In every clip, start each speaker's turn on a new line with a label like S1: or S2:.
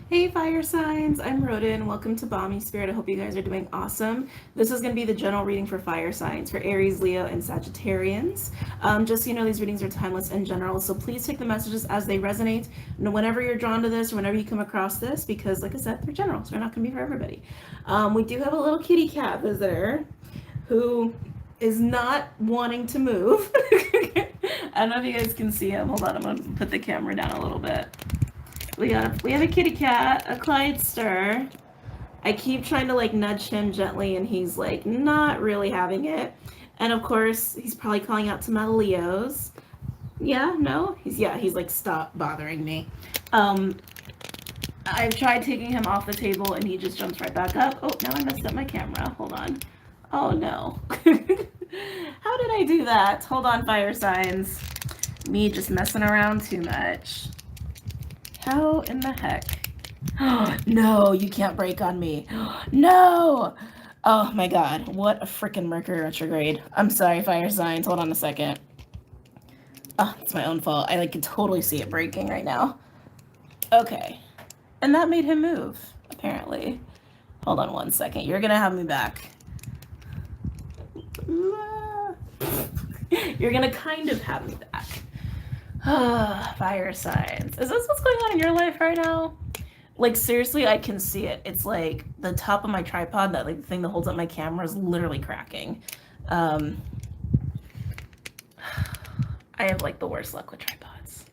S1: Hey fire signs, I'm Rodin. Welcome to BOMISpirit. I hope you guys are doing awesome. This is going to be the general reading for fire signs for Aries, Leo, and Sagittarians. Just so you know, these readings are timeless in general, so please take the messages as they resonate. And whenever you're drawn to this or whenever you come across this, because like I said, they're general, so they're not going to be for everybody. We do have a little kitty cat visitor who is not wanting to move. I don't know if you guys can see him. Hold on, I'm going to put the camera down a little bit. We have a kitty cat, a Clydester. I keep trying to like nudge him gently and he's like not really having it. And of course, he's probably calling out to my Leos. Yeah, no? He's like, stop bothering me. I've tried taking him off the table and he just jumps right back up. Oh, now I messed up my camera. Hold on. Oh no. How did I do that? Hold on, fire signs. Me just messing around too much. How in the heck? Oh, no, you can't break on me. No! Oh my god, what a freaking Mercury retrograde. I'm sorry, fire signs. Hold on a second. Oh, it's my own fault. I can totally see it breaking right now. Okay. And that made him move, apparently. Hold on one second. You're gonna have me back. You're gonna kind of have me back. Fire signs. Is this what's going on in your life right now? Like, seriously, I can see it. It's like the top of my tripod, that like thing that holds up my camera, is literally cracking. I have like the worst luck with tripods.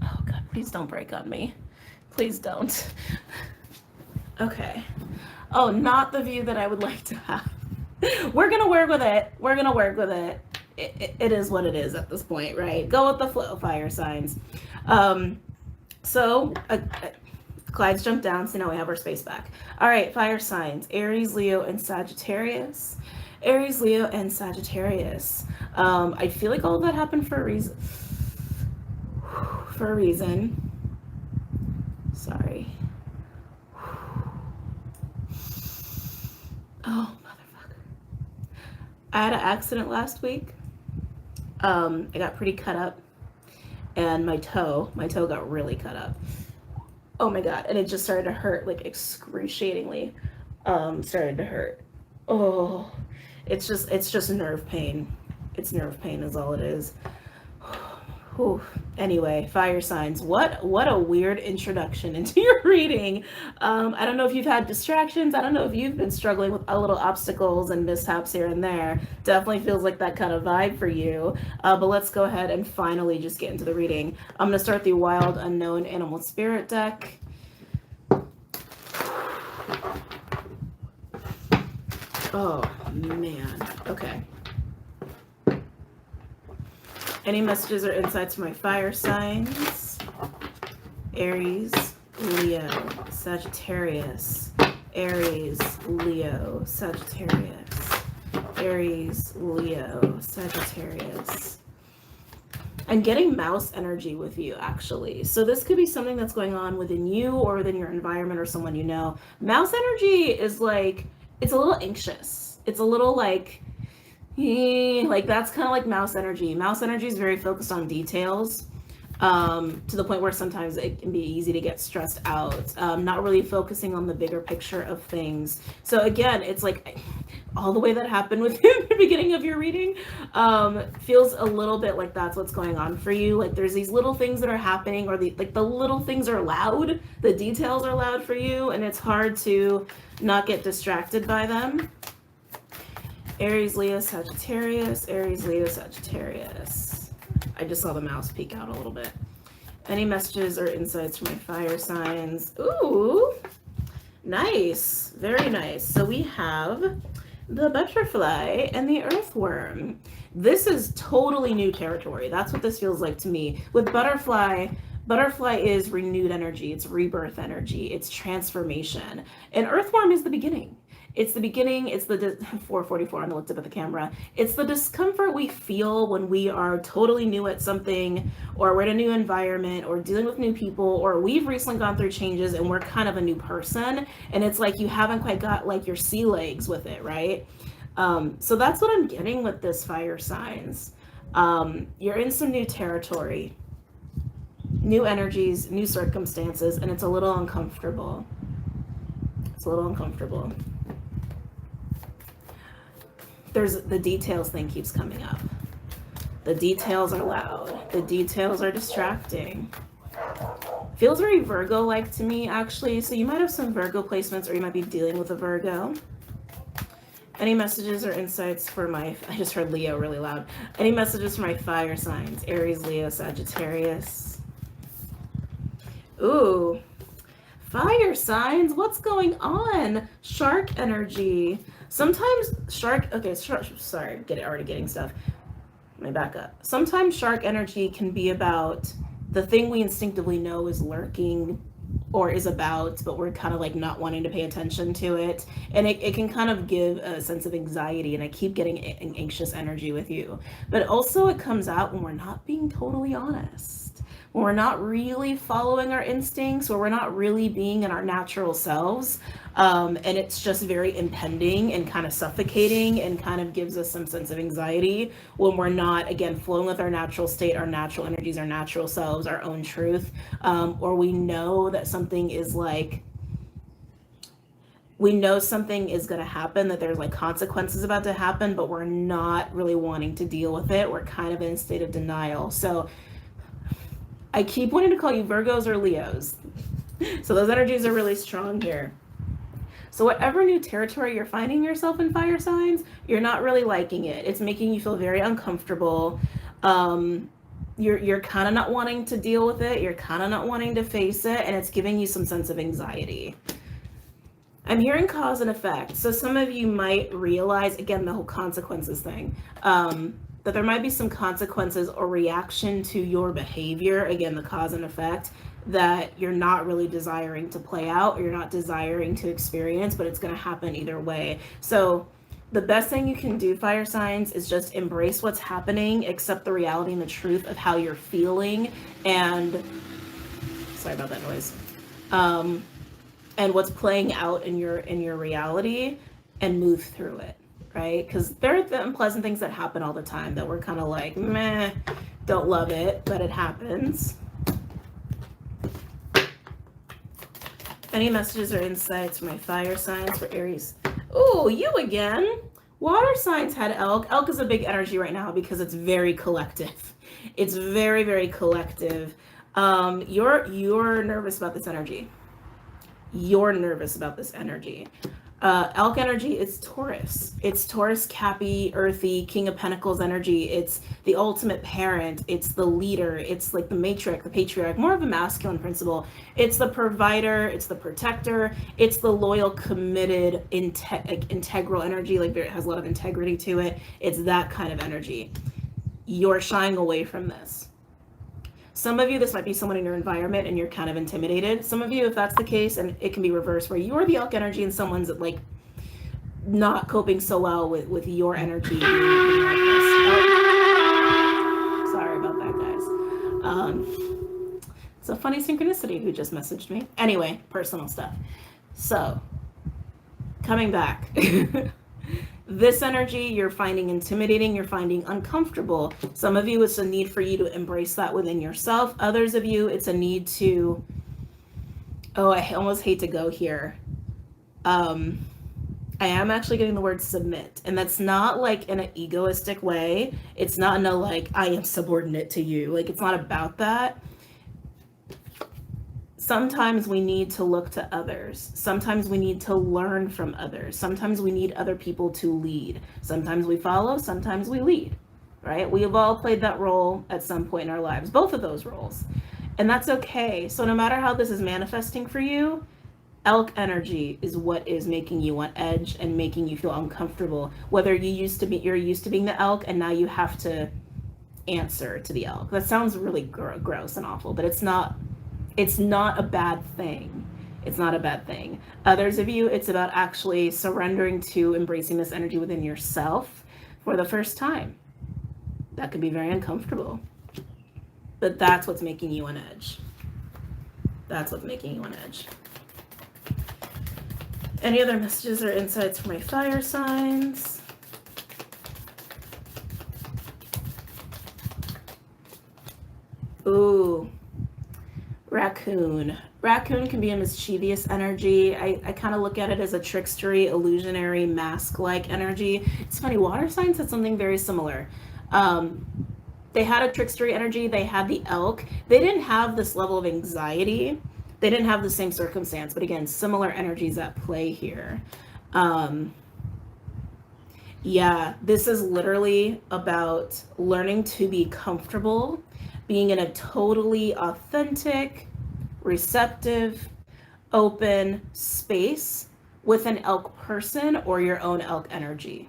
S1: Oh god, please don't break on me. Please don't. Okay. Oh, not the view that I would like to have. We're gonna work with it. We're gonna work with it. It is what it is at this point, right? Go with the flow, fire signs. Clyde's jumped down, so now we have our space back. All right, fire signs, Aries, Leo, and Sagittarius. Aries, Leo, and Sagittarius. I feel like all of that happened for a reason. For a reason. Sorry. Oh, motherfucker. I had an accident last week. I got pretty cut up. And my toe got really cut up. Oh my god, and it just started to hurt, like excruciatingly. Started to hurt. Oh, it's just nerve pain. It's nerve pain is all it is. Whew. Anyway, fire signs. What a weird introduction into your reading. I don't know if you've had distractions. I don't know if you've been struggling with a little obstacles and mishaps here and there. Definitely feels like that kind of vibe for you. But let's go ahead and finally just get into the reading. I'm going to start the Wild Unknown Animal Spirit deck. Oh, man. Okay. Any messages or insights for my fire signs? Aries, Leo, Sagittarius. Aries, Leo, Sagittarius. Aries, Leo, Sagittarius. I'm getting mouse energy with you, actually. So this could be something that's going on within you or within your environment or someone you know. Mouse energy is like, it's a little anxious. It's a little like that's kind of like mouse energy. Mouse energy is very focused on details, to the point where sometimes it can be easy to get stressed out, not really focusing on the bigger picture of things. So again, it's like all the way that happened with the beginning of your reading, feels a little bit like that's what's going on for you. Like there's these little things that are happening, or the little things are loud, the details are loud for you, and it's hard to not get distracted by them. Aries, Leo, Sagittarius. Aries, Leo, Sagittarius. I just saw the mouse peek out a little bit. Any messages or insights from my fire signs? Ooh, nice. Very nice. So we have the butterfly and the earthworm. This is totally new territory. That's what this feels like to me. With butterfly is renewed energy. It's rebirth energy. It's transformation. And earthworm is the beginning. It's the beginning. It's the 444. I looked up at the camera. It's the discomfort we feel when we are totally new at something, or we're in a new environment, or dealing with new people, or we've recently gone through changes and we're kind of a new person. And it's like you haven't quite got like your sea legs with it, right? So that's what I'm getting with this fire signs. You're in some new territory. new energies, new circumstances, and it's a little uncomfortable. It's a little uncomfortable. There's the details thing keeps coming up. The details are loud. The details are distracting. Feels very Virgo-like to me, actually. So you might have some Virgo placements, or you might be dealing with a Virgo. Any messages or insights for my, I just heard Leo really loud. Any messages for my fire signs? Aries, Leo, Sagittarius. Ooh, fire signs, what's going on? Shark energy. Sometimes shark, okay, sorry, already getting stuff. Let me back up. Sometimes shark energy can be about the thing we instinctively know is lurking or is about, but we're kind of like not wanting to pay attention to it. And it can kind of give a sense of anxiety, and I keep getting an anxious energy with you. But also it comes out when we're not being totally honest, when we're not really following our instincts, or we're not really being in our natural selves. And it's just very impending and kind of suffocating, and kind of gives us some sense of anxiety when we're not, again, flowing with our natural state, our natural energies, our natural selves, our own truth. Or we know that something is like, we know something is going to happen, that there's like consequences about to happen, but we're not really wanting to deal with it. We're kind of in a state of denial. So I keep wanting to call you Virgos or Leos. So those energies are really strong here. So whatever new territory you're finding yourself in, fire signs, you're not really liking it. It's making you feel very uncomfortable. You're kind of not wanting to deal with it. You're kind of not wanting to face it, and it's giving you some sense of anxiety. I'm hearing cause and effect. So some of you might realize, again, the whole consequences thing, that there might be some consequences or reaction to your behavior, again, the cause and effect, that you're not really desiring to play out, or you're not desiring to experience, but it's going to happen either way. So the best thing you can do, fire signs, is just embrace what's happening, accept the reality and the truth of how you're feeling, and sorry about that noise, and what's playing out in your reality, and move through it, right? Because there are the unpleasant things that happen all the time that we're kind of like, meh, don't love it, but it happens. Any messages or insights for my fire signs for Aries? Ooh, you again. Water signs had elk. Elk is a big energy right now because it's very collective. It's very, very collective. You're nervous about this energy. You're nervous about this energy. Elk energy is Taurus. It's Taurus, Cappy, earthy, King of Pentacles energy. It's the ultimate parent. It's the leader. It's like the matriarch, the patriarch, more of a masculine principle. It's the provider. It's the protector. It's the loyal, committed, integral energy. Like it has a lot of integrity to it. It's that kind of energy. You're shying away from this. Some of you, this might be someone in your environment and you're kind of intimidated. Some of you, if that's the case, and it can be reversed, where you're the elk energy and someone's like not coping so well with your energy. Oh, sorry about that, guys. It's a funny synchronicity who just messaged me. Anyway, personal stuff. So, coming back. This energy you're finding intimidating, you're finding uncomfortable. Some of you, it's a need for you to embrace that within yourself. Others of you, it's a need to, oh, I almost hate to go here. I am actually getting the word submit, and that's not like in an egoistic way. It's not in a like, I am subordinate to you. Like, it's not about that. Sometimes we need to look to others. Sometimes we need to learn from others. Sometimes we need other people to lead. Sometimes we follow, sometimes we lead, right? We have all played that role at some point in our lives, both of those roles. And that's okay. So no matter how this is manifesting for you, elk energy is what is making you on edge and making you feel uncomfortable. Whether you're used to being the elk and now you have to answer to the elk. That sounds really gross and awful, but it's not a bad thing. It's not a bad thing. Others of you, it's about actually surrendering to embracing this energy within yourself for the first time. That could be very uncomfortable, but that's what's making you on edge. That's what's making you on edge. Any other messages or insights for my fire signs? Ooh. Raccoon. Raccoon can be a mischievous energy. I kind of look at it as a trickstery, illusionary, mask-like energy. It's funny, water signs had something very similar. They had a trickstery energy. They had the elk. They didn't have this level of anxiety. They didn't have the same circumstance, but again, similar energies at play here. Yeah, this is literally about learning to be comfortable, being in a totally authentic, receptive, open space with an elk person or your own elk energy.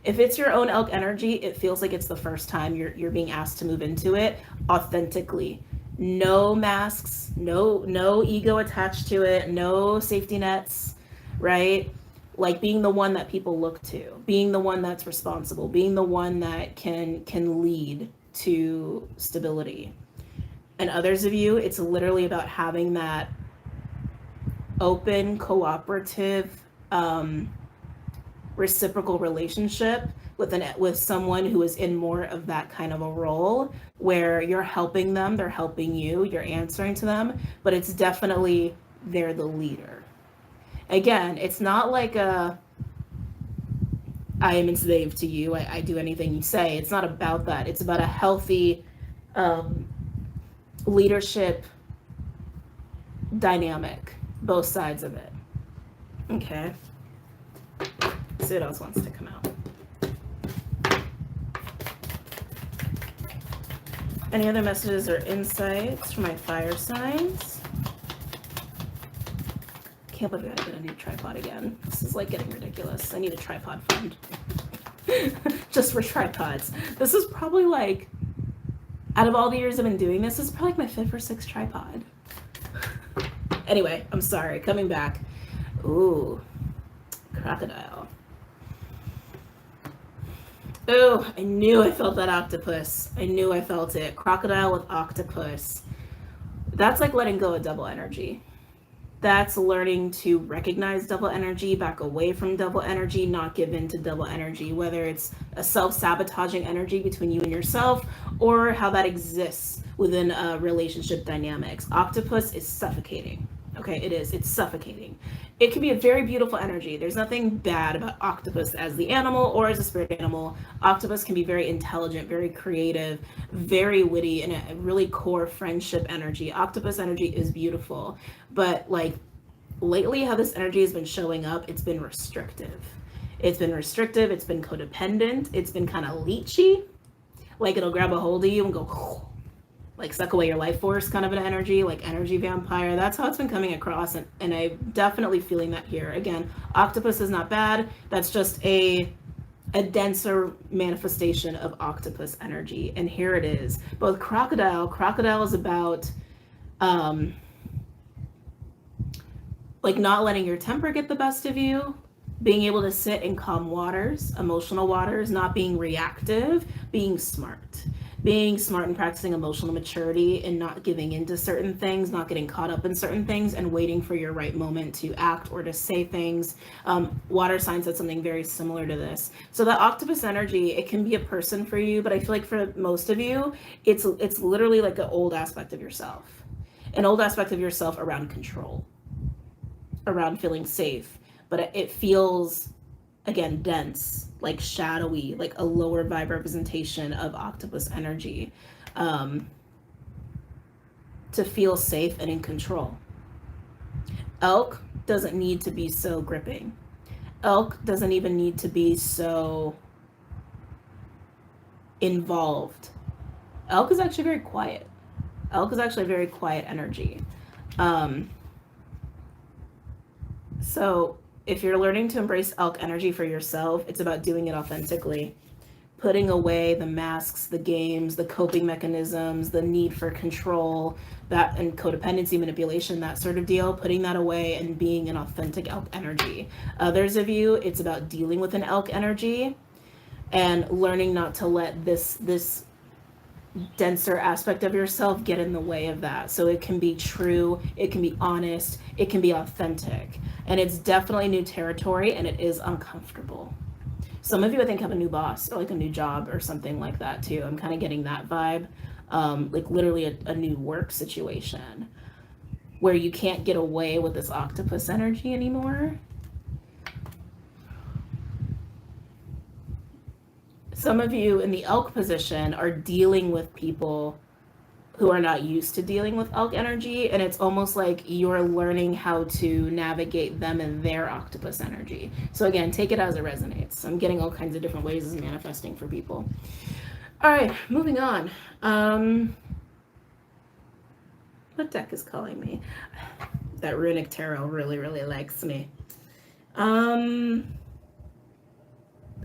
S1: If it's your own elk energy, it feels like it's the first time you're being asked to move into it authentically. No masks, no ego attached to it, no safety nets, right? Like being the one that people look to, being the one that's responsible, being the one that can lead to stability. And others of you, it's literally about having that open, cooperative, reciprocal relationship with someone who is in more of that kind of a role where you're helping them, they're helping you, you're answering to them, but it's definitely they're the leader. Again, it's not like I am enslaved to you, I do anything you say. It's not about that. It's about a healthy leadership dynamic, both sides of it. Okay. See what else wants to come out. Any other messages or insights for my fire signs? Can't believe I gotta get a new tripod again. This is like getting ridiculous. I need a tripod fund. Just for tripods. This is probably like, out of all the years I've been doing this is probably like my 5th or 6th tripod. Anyway, I'm sorry. Coming back. Ooh, crocodile. Oh, I knew I felt that octopus. I knew I felt it. Crocodile with octopus. That's like letting go of double energy. That's learning to recognize double energy, back away from double energy, not give in to double energy, whether it's a self-sabotaging energy between you and yourself or how that exists within relationship dynamics. Octopus is suffocating. Okay, it is. It's suffocating. It can be a very beautiful energy. There's nothing bad about octopus as the animal or as a spirit animal. Octopus can be very intelligent, very creative, very witty, and a really core friendship energy. Octopus energy is beautiful. But like lately, how this energy has been showing up, it's been restrictive. It's been restrictive. It's been codependent. It's been kind of leechy. Like it'll grab a hold of you and go, like suck away your life force kind of an energy, like energy vampire. That's how it's been coming across, and I'm definitely feeling that here. Again, octopus is not bad. That's just a denser manifestation of octopus energy. And here it is. Both crocodile is about like not letting your temper get the best of you, being able to sit in calm waters, emotional waters, not being reactive, being smart and practicing emotional maturity and not giving into certain things, not getting caught up in certain things and waiting for your right moment to act or to say things. Water signs had something very similar to this. So that octopus energy, it can be a person for you, but I feel like for most of you, it's literally like an old aspect of yourself. An old aspect of yourself around control, around feeling safe, but it feels, again, dense, like shadowy, like a lower vibe representation of octopus energy, to feel safe and in control. Elk doesn't need to be so gripping. Elk doesn't even need to be so involved. Elk is actually very quiet. Elk is actually a very quiet energy. So if you're learning to embrace elk energy for yourself, it's about doing it authentically, putting away the masks, the games, the coping mechanisms, the need for control, that and codependency, manipulation, that sort of deal, putting that away and being an authentic elk energy. Others of you, it's about dealing with an elk energy and learning not to let this denser aspect of yourself get in the way of that. So it can be true, it can be honest, it can be authentic. And it's definitely new territory and it is uncomfortable. Some of you, I think, have a new boss or like a new job or something like that too. I'm kind of getting that vibe. like literally a new work situation where you can't get away with this octopus energy anymore. Some of you in the elk position are dealing with people who are not used to dealing with elk energy, and it's almost like you're learning how to navigate them and their octopus energy. So again, take it as it resonates. I'm getting all kinds of different ways of manifesting for people. All right, moving on. What deck is calling me? That runic tarot really, really likes me.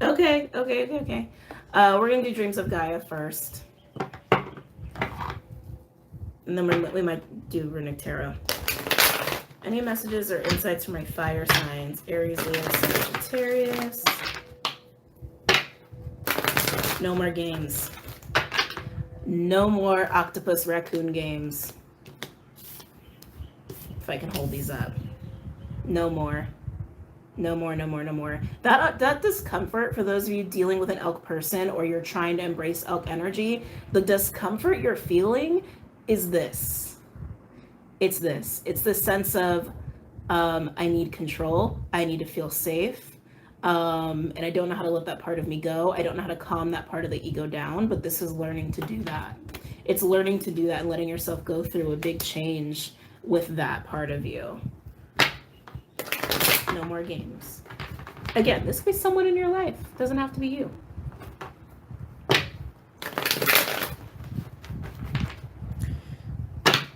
S1: Okay. We're gonna do Dreams of Gaia first. And then we might do runic tarot. Any messages or insights for my fire signs? Aries, Leo, Sagittarius. No more games. No more octopus raccoon games. If I can hold these up. No more. No more. That discomfort, for those of you dealing with an elk person or you're trying to embrace elk energy, the discomfort you're feeling is this. It's this. It's the sense of I need control. I need to feel safe. And I don't know how to let that part of me go. I don't know how to calm that part of the ego down, but this is learning to do that. It's learning to do that and letting yourself go through a big change with that part of you. No more games. Again, this could be someone in your life. It doesn't have to be you.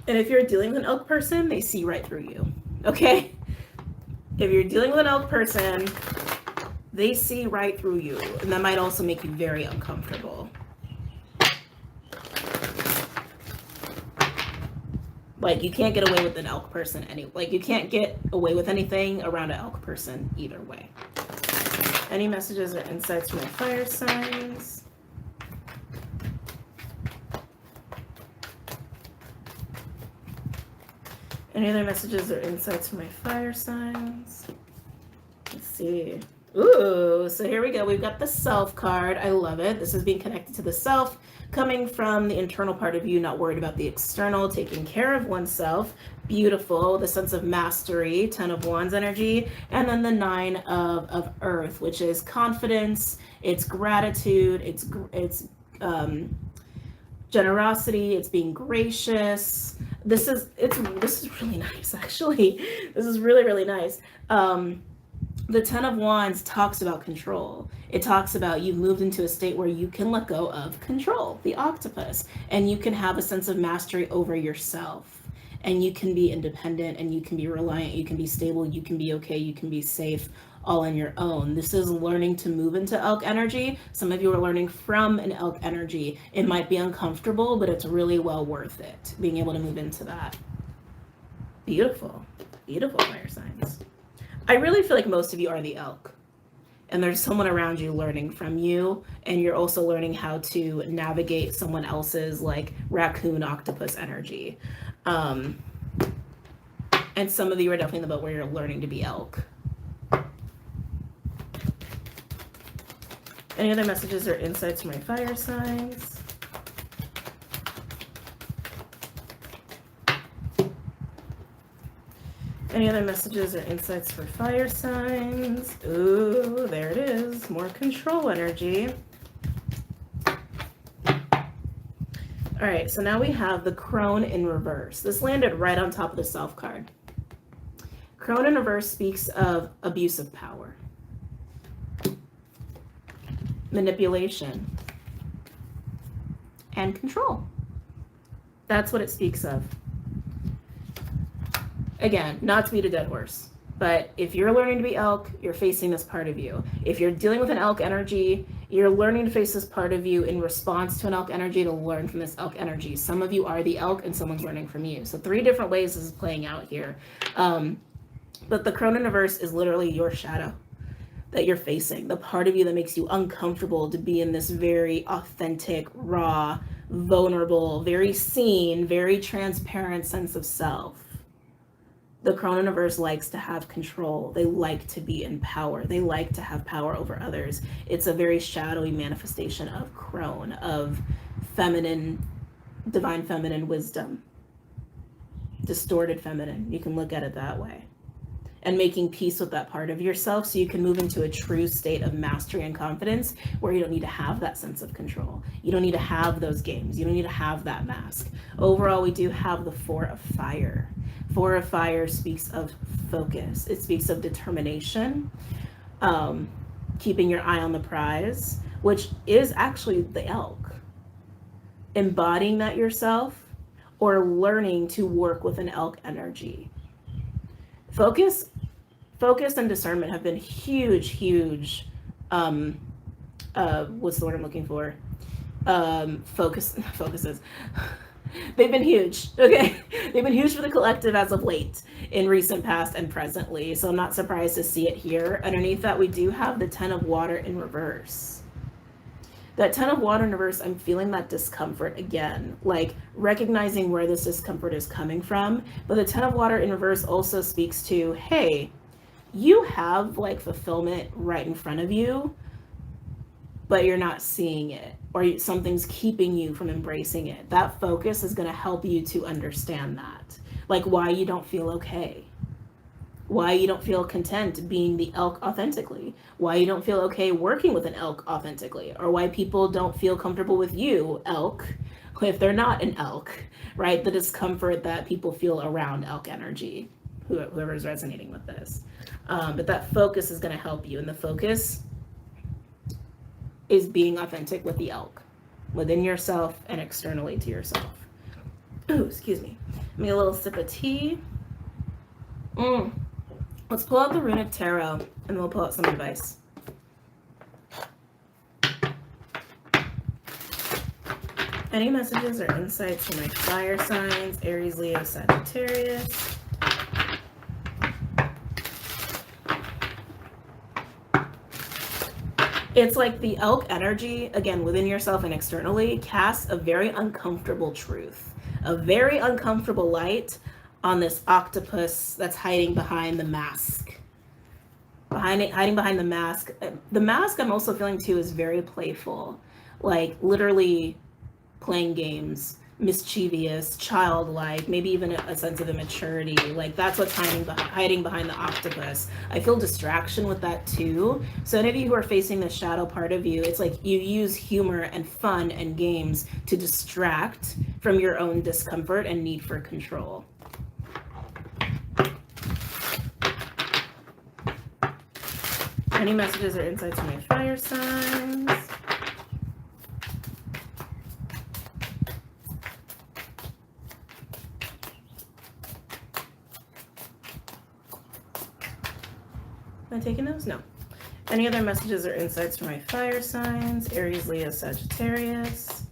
S1: And if you're dealing with an elk person, they see right through you. Okay? If you're dealing with an elk person, they see right through you. And that might also make you very uncomfortable. Like, you can't get away with an elk person like, you can't get away with anything around an elk person either way. Any messages or insights from my fire signs? Any other messages or insights from my fire signs? Let's see. Ooh, so here we go. We've got the self card. I love it. This is being connected to the self, coming from the internal part of you, not worried about the external, taking care of oneself. Beautiful. The sense of mastery, 10 of Wands energy, and then the 9 of Earth, which is confidence, it's gratitude, it's generosity, it's being gracious. This is really nice, actually. This is really, really nice. The 10 of Wands talks about control. It talks about you've moved into a state where you can let go of control, the octopus, and you can have a sense of mastery over yourself. And you can be independent, and you can be reliant, you can be stable, you can be okay, you can be safe, all on your own. This is learning to move into elk energy. Some of you are learning from an elk energy. It might be uncomfortable, but it's really well worth it, being able to move into that. Beautiful, beautiful fire signs. I really feel like most of you are the elk, and there's someone around you learning from you, and you're also learning how to navigate someone else's like raccoon octopus energy. And some of you are definitely in the boat where you're learning to be elk. Any other messages or insights from my fire signs? Any other messages or insights for fire signs? Ooh, there it is. More control energy. All right, so now we have the crone in reverse. This landed right on top of the self card. Crone in reverse speaks of abuse of power, manipulation, and control. That's what it speaks of. Again, not to beat a dead horse, but if you're learning to be elk, you're facing this part of you. If you're dealing with an elk energy, you're learning to face this part of you in response to an elk energy, to learn from this elk energy. Some of you are the elk and someone's learning from you. So 3 different ways this is playing out here. But the crone in reverse is literally your shadow that you're facing, the part of you that makes you uncomfortable to be in this very authentic, raw, vulnerable, very seen, very transparent sense of self. The crone in reverse likes to have control. They like to be in power. They like to have power over others. It's a very shadowy manifestation of crone, of feminine divine feminine wisdom, distorted feminine. You can look at it that way. And making peace with that part of yourself so you can move into a true state of mastery and confidence where you don't need to have that sense of control. You don't need to have those games. You don't need to have that mask. Overall, we do have the Four of Fire. Four of Fire speaks of focus. It speaks of determination, keeping your eye on the prize, which is actually the elk. Embodying that yourself or learning to work with an elk energy. Focus and discernment have been huge what's the word I'm looking for? Focuses. They've been huge, okay? They've been huge for the collective as of late, in recent past and presently, so I'm not surprised to see it here. Underneath that, we do have the Ten of Water in reverse. That Ten of Water in reverse, I'm feeling that discomfort again, like recognizing where this discomfort is coming from. But the Ten of Water in reverse also speaks to, hey, you have like fulfillment right in front of you, but you're not seeing it, or something's keeping you from embracing it. That focus is going to help you to understand that, like why you don't feel okay, why you don't feel content being the elk authentically, why you don't feel okay working with an elk authentically, or why people don't feel comfortable with you, elk, if they're not an elk, right? The discomfort that people feel around elk energy, whoever's resonating with this. But that focus is going to help you, and the focus is being authentic with the elk, within yourself and externally to yourself. Ooh, excuse me. Let me get a little sip of tea. Let's pull out the Runic Tarot, and we'll pull out some advice. Any messages or insights for my fire signs, Aries, Leo, Sagittarius? It's like the elk energy, again, within yourself and externally, casts a very uncomfortable truth, a very uncomfortable light on this octopus that's hiding behind the mask. Hiding behind the mask. The mask, I'm also feeling too, is very playful, like literally playing games, mischievous, childlike, maybe even a sense of immaturity. Like that's what's hiding behind the octopus. I feel distraction with that too. So any of you who are facing the shadow part of you, it's like you use humor and fun and games to distract from your own discomfort and need for control. Any messages or insights from my fire signs? Am I taking those? No. Any other messages or insights for my fire signs? Aries, Leo, Sagittarius.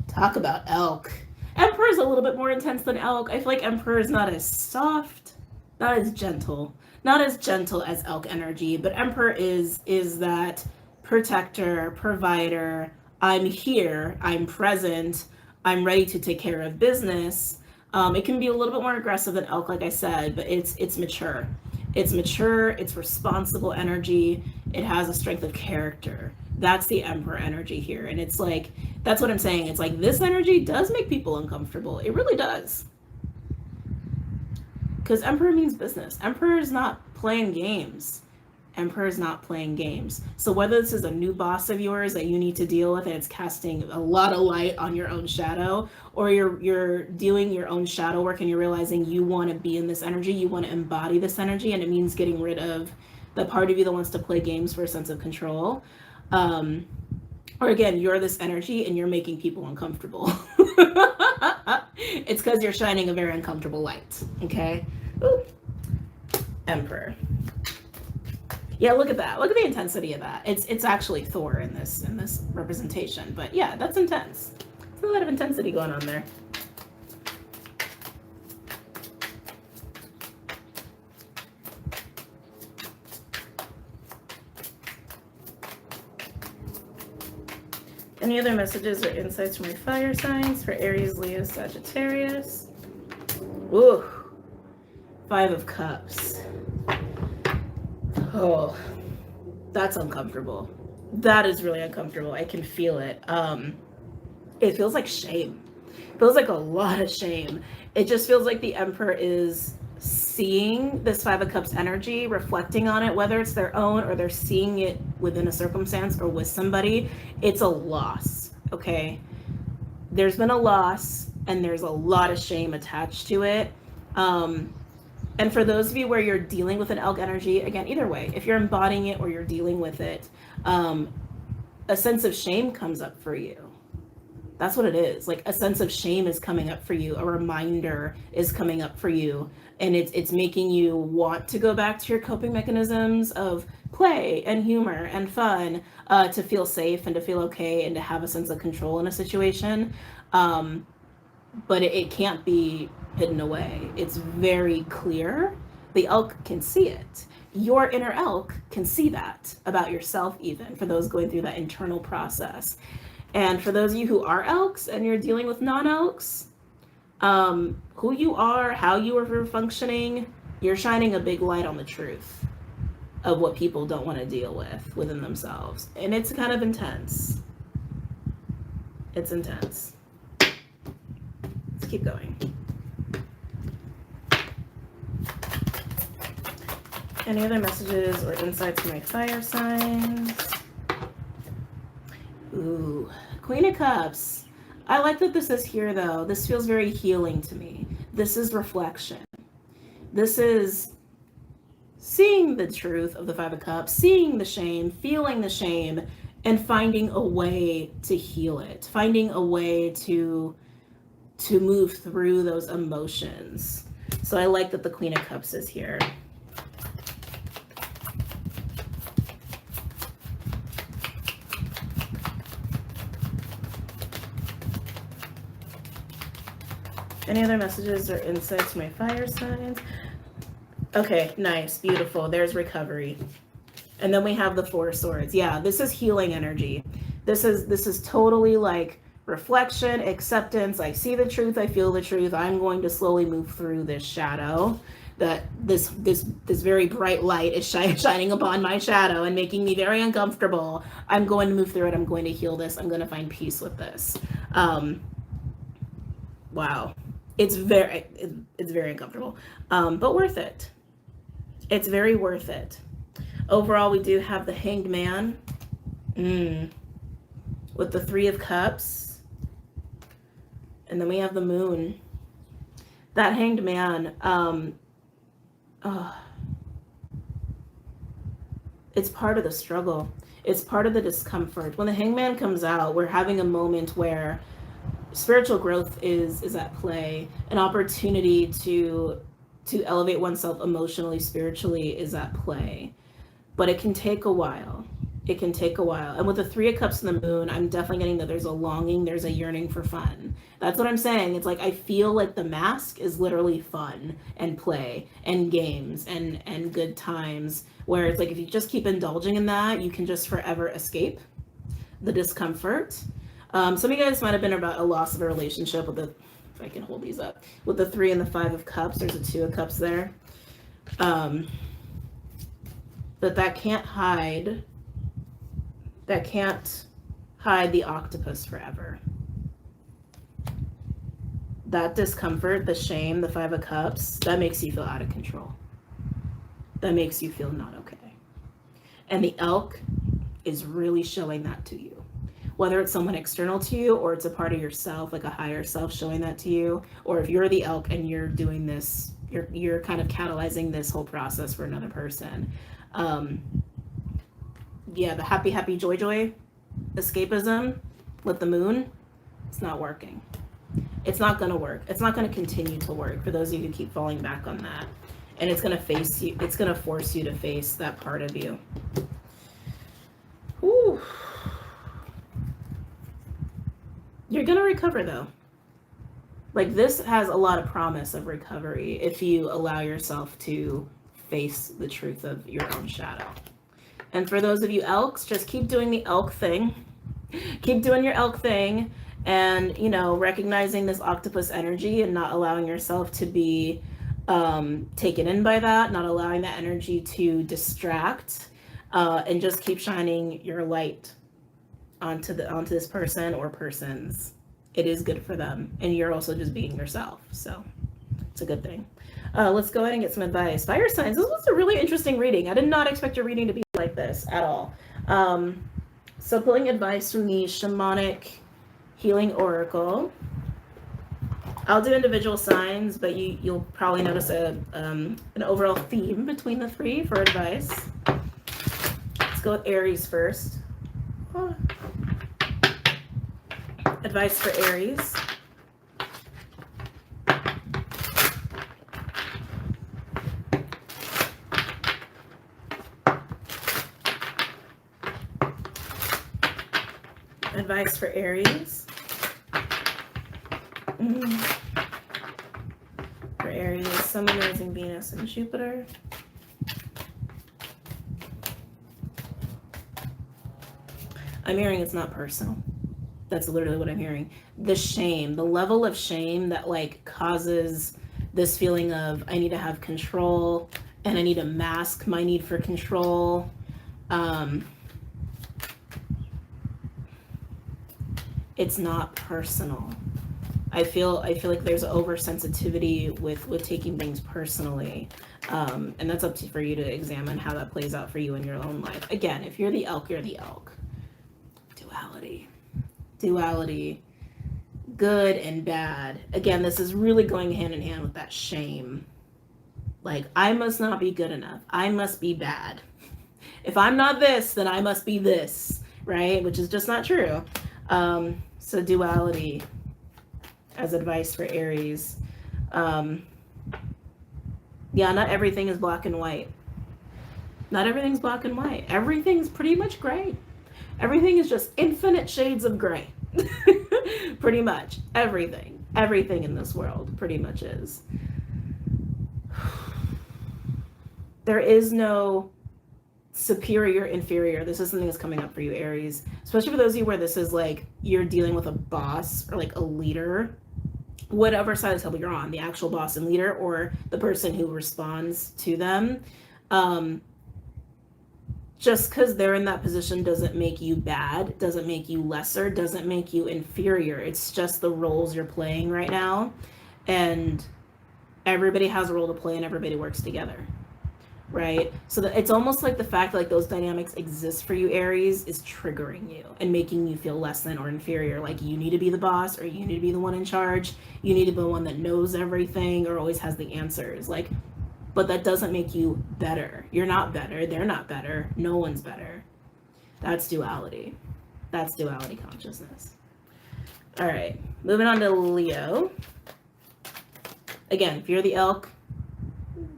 S1: Talk about elk. Emperor is a little bit more intense than elk. I feel like Emperor is not as soft, not as gentle as elk energy, but Emperor is that protector, provider. I'm here, I'm present, I'm ready to take care of business. It can be a little bit more aggressive than elk, like I said, but it's mature. It's mature, it's responsible energy. It has a strength of character. That's the Emperor energy here. And it's like, that's what I'm saying. It's like this energy does make people uncomfortable. It really does. Because Emperor means business. Emperor is not playing games. Emperor is not playing games. So whether this is a new boss of yours that you need to deal with and it's casting a lot of light on your own shadow, or you're doing your own shadow work and you're realizing you want to be in this energy, you want to embody this energy, and it means getting rid of the part of you that wants to play games for a sense of control. Or again, you're this energy and you're making people uncomfortable. It's because you're shining a very uncomfortable light. Okay. Ooh. Emperor. Yeah, look at that. Look at the intensity of that. It's actually Thor in this representation. But yeah, that's intense. There's a lot of intensity going on there. Any other messages or insights from your fire signs for Aries, Leo, Sagittarius? Ooh, 5 of Cups. Oh, that's uncomfortable. That is really uncomfortable. I can feel it. It feels like shame. It feels like a lot of shame. It just feels like the Emperor is seeing this 5 of Cups energy, reflecting on it, whether it's their own or they're seeing it within a circumstance or with somebody. It's a loss, okay? There's been a loss and there's a lot of shame attached to it. And for those of you where you're dealing with an elk energy, again, either way, if you're embodying it or you're dealing with it, a sense of shame comes up for you. That's what it is. Like a sense of shame is coming up for you. A reminder is coming up for you. And it's making you want to go back to your coping mechanisms of play and humor and fun, to feel safe and to feel okay and to have a sense of control in a situation. But it can't be hidden away. It's very clear. The elk can see it. Your inner elk can see that about yourself, even for those going through that internal process. And for those of you who are elks and you're dealing with non-elks, who you are, how you are functioning, you're shining a big light on the truth of what people don't want to deal with within themselves. And it's kind of intense. It's intense. Let's keep going. Any other messages or insights for my fire signs? Ooh, Queen of Cups. I like that this is here, though. This feels very healing to me. This is reflection. This is seeing the truth of the 5 of Cups, seeing the shame, feeling the shame, and finding a way to heal it, finding a way to move through those emotions. So I like that the Queen of Cups is here. Any other messages or insights for my fire signs? Okay, nice, beautiful. There's recovery. And then we have the 4 of Swords. Yeah, this is healing energy. This is totally like reflection, acceptance. I see the truth, I feel the truth. I'm going to slowly move through this shadow. That this very bright light is shining upon my shadow and making me very uncomfortable. I'm going to move through it. I'm going to heal this. I'm going to find peace with this. Wow. It's very uncomfortable, but worth it. It's very worth it. Overall, we do have the Hanged Man with the 3 of Cups, and then we have the Moon. That Hanged Man, it's part of the struggle. It's part of the discomfort. When the Hanged Man comes out, we're having a moment where spiritual growth is at play. An opportunity to elevate oneself emotionally, spiritually is at play. But it can take a while. It can take a while. And with the 3 of Cups and the Moon, I'm definitely getting that there's a longing, there's a yearning for fun. That's what I'm saying. It's like I feel like the mask is literally fun and play and games and good times, where it's like if you just keep indulging in that, you can just forever escape the discomfort. Some of you guys might have been about a loss of a relationship with the, if I can hold these up, with the 3 and the 5 of Cups. There's a 2 of Cups there. But that can't hide the octopus forever. That discomfort, the shame, the 5 of Cups, that makes you feel out of control. That makes you feel not okay. And the elk is really showing that to you. Whether it's someone external to you or it's a part of yourself, like a higher self showing that to you, or if you're the elk and you're doing this, you're kind of catalyzing this whole process for another person. Yeah, the happy, joy escapism with the Moon, it's not working. It's not going to work. It's not going to continue to work for those of you who keep falling back on that. And it's going to face you. It's going to force you to face that part of you. Whew. You're going to recover, though. Like, this has a lot of promise of recovery if you allow yourself to face the truth of your own shadow. And for those of you elks, just keep doing the elk thing. Keep doing your elk thing, and, you know, recognizing this octopus energy and not allowing yourself to be taken in by that, not allowing that energy to distract, and just keep shining your light onto this person or persons. It is good for them, and you're also just being yourself, so it's a good thing. Let's go ahead and get some advice. Fire signs. This was a really interesting reading. I did not expect your reading to be like this at all. So pulling advice from the Shamanic Healing Oracle. I'll do individual signs, but you'll probably notice an overall theme between the three for advice. Let's go with Aries first. Advice for Aries. Advice for Aries. For Aries, Sun, Moon, Rising, Venus, and Jupiter. I'm hearing it's not personal. That's literally what I'm hearing. The shame, the level of shame that like causes this feeling of I need to have control and I need to mask my need for control. It's not personal. I feel like there's oversensitivity with taking things personally, and that's up for you to examine how that plays out for you in your own life. Again, if you're the elk, you're the elk. Duality, good and bad. Again, this is really going hand in hand with that shame. Like, I must not be good enough. I must be bad. If I'm not this, then I must be this, right? Which is just not true. So duality as advice for Aries. Yeah, not everything is black and white. Not everything's black and white. Everything's pretty much gray. Everything is just infinite shades of gray. Pretty much. Everything. Everything in this world pretty much is. There is no superior, inferior. This is something that's coming up for you, Aries. Especially for those of you where this is like you're dealing with a boss or like a leader. Whatever side of the table you're on, the actual boss and leader or the person who responds to them. Just because they're in that position doesn't make you bad, doesn't make you lesser, doesn't make you inferior. It's just the roles you're playing right now. And everybody has a role to play and everybody works together, right? So that it's almost like the fact that like those dynamics exist for you, Aries, is triggering you and making you feel less than or inferior. Like you need to be the boss or you need to be the one in charge. You need to be the one that knows everything or always has the answers. Like, but that doesn't make you better. You're not better. They're not better. No one's better. That's duality. That's duality consciousness. All right, moving on to Leo. Again, if you're the elk,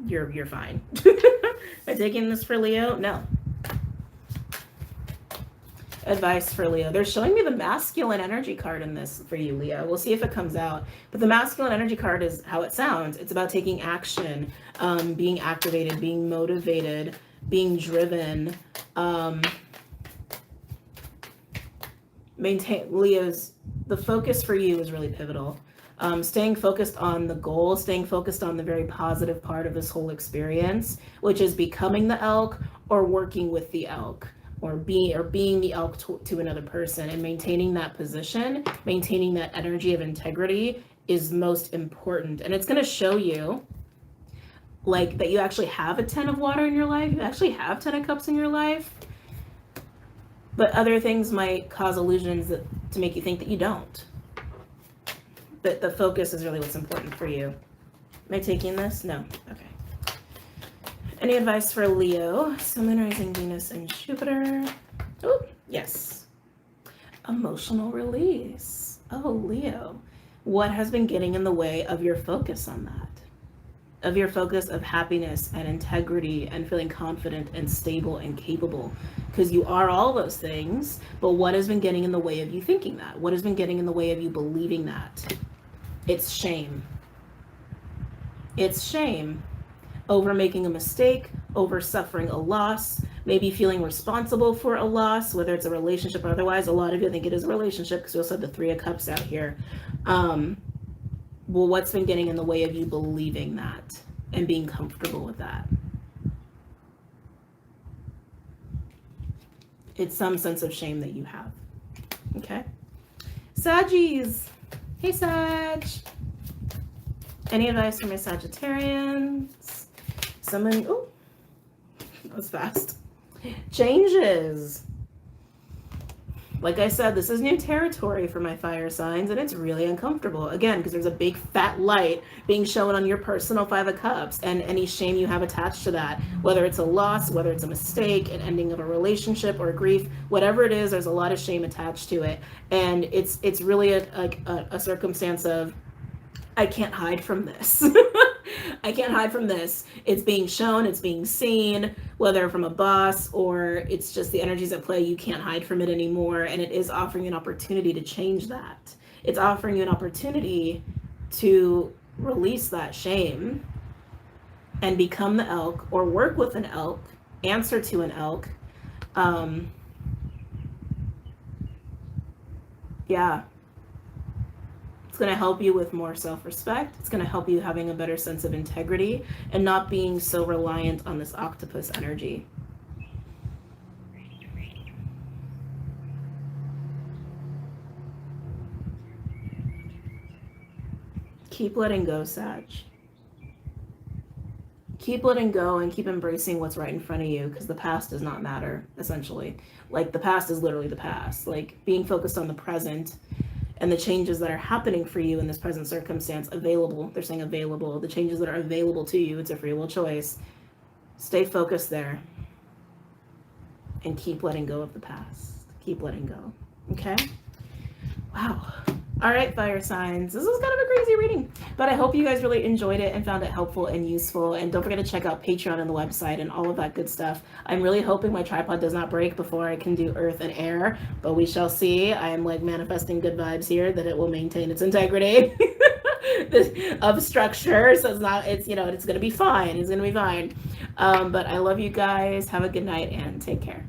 S1: you're fine. Am I taking this for Leo? No. Advice for Leo. They're showing me the masculine energy card in this for you, Leo. We'll see if it comes out. But the masculine energy card is how it sounds. It's about taking action, being activated, being motivated, being driven. Leo's, the focus for you is really pivotal. Staying focused on the goal, staying focused on the very positive part of this whole experience, which is becoming the elk or working with the elk. Or being the elk to another person, and maintaining that position, maintaining that energy of integrity is most important. And it's going to show you like that you actually have a 10 of water in your life. You actually have 10 of cups in your life. But other things might cause illusions to make you think that you don't. But the focus is really what's important for you. Am I taking this? No. Okay. Any advice for Leo? Sun, Moon, Rising, Venus, and Jupiter. Oh, yes. Emotional release. Oh, Leo. What has been getting in the way of your focus on that? Of your focus of happiness and integrity and feeling confident and stable and capable? Because you are all those things, but what has been getting in the way of you thinking that? What has been getting in the way of you believing that? It's shame. It's shame. Over making a mistake, over suffering a loss, maybe feeling responsible for a loss, whether it's a relationship or otherwise. A lot of you think it is a relationship because we also have the 3 of Cups out here. Well, what's been getting in the way of you believing that and being comfortable with that? It's some sense of shame that you have. Okay. Saggies. Hey, Sag. Any advice for my Sagittarians? Someone, oh, that was fast. Changes. Like I said, this is new territory for my fire signs, and it's really uncomfortable. Again, because there's a big fat light being shown on your personal 5 of Cups and any shame you have attached to that. Whether it's a loss, whether it's a mistake, an ending of a relationship or grief, whatever it is, there's a lot of shame attached to it. And it's really a circumstance of, I can't hide from this. I can't hide from this. It's being shown, it's being seen, whether from a boss or it's just the energies at play. You can't hide from it anymore. And it is offering you an opportunity to change that. It's offering you an opportunity to release that shame and become the elk, or work with an elk, answer to an elk. Yeah. It's going to help you with more self-respect. It's going to help you having a better sense of integrity and not being so reliant on this octopus energy. Keep letting go, Sag. Keep letting go and keep embracing what's right in front of you, because the past does not matter, essentially. Like, the past is literally the past. Like, being focused on the present and the changes that are happening for you in this present circumstance, available. They're saying available. The changes that are available to you, it's a free will choice. Stay focused there and keep letting go of the past. Keep letting go. Okay? Wow. All right, fire signs. This was kind of a crazy reading, but I hope you guys really enjoyed it and found it helpful and useful. And don't forget to check out Patreon and the website and all of that good stuff. I'm really hoping my tripod does not break before I can do earth and air, but we shall see. I am like manifesting good vibes here that it will maintain its integrity of structure. So it's not, it's, you know, it's going to be fine. It's going to be fine. But I love you guys. Have a good night and take care.